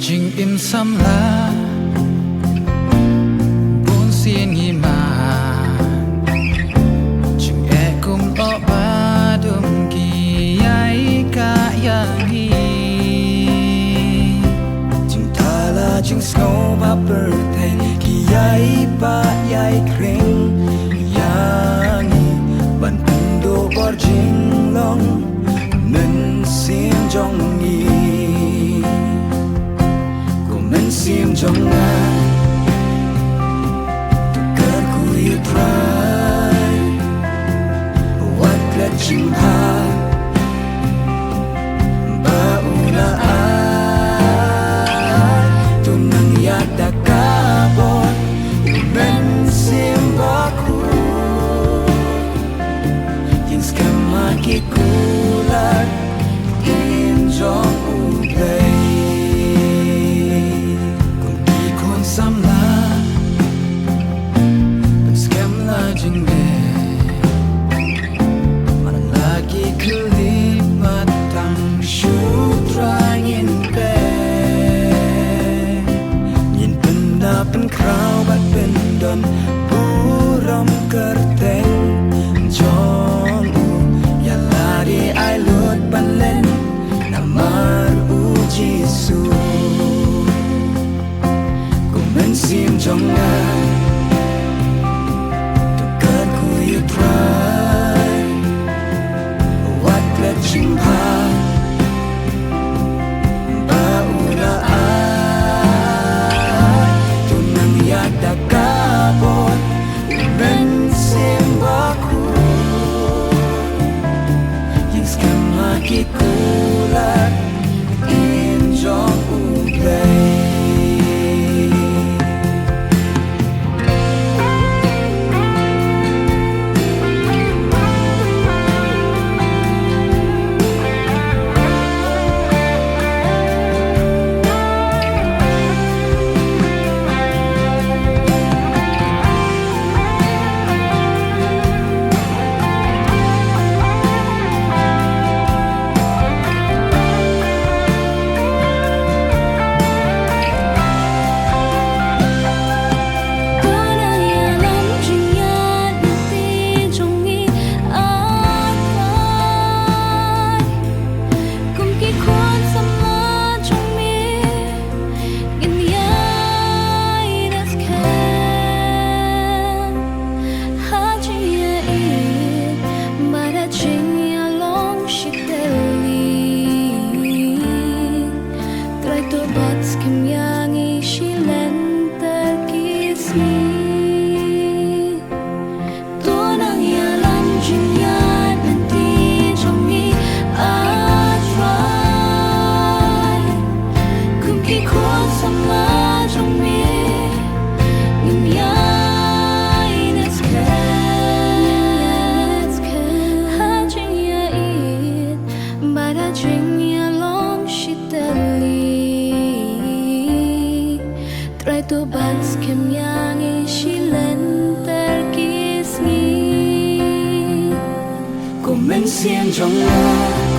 Jing im sam la buồn xin hi ma Jing e kum o ba dum ki ai ka yang hi Jing ta la jing snow ba per thai ki ai ba ai kring yang hi ban do bor jing long nên xin trong nghi nên xin trong ngài cơn cùi trai wat lệ chim ha ba una ai tu nang ya ta ka bo nên xin ba ku yin skama ki kula in trong u play Sam la ben skem la jing me man lagi kelipat tang syutrang in be yin benda pen krau bat ben don buram kerteng jon ya lari ai lut ban len namar u jisu xin trong ngài tu cơn cùi trai wat lệ chim ha ba una ai tu nang ya ta ka bot ben sim ba ku yin skam ma ki kula in jong u play Xiên trong ngài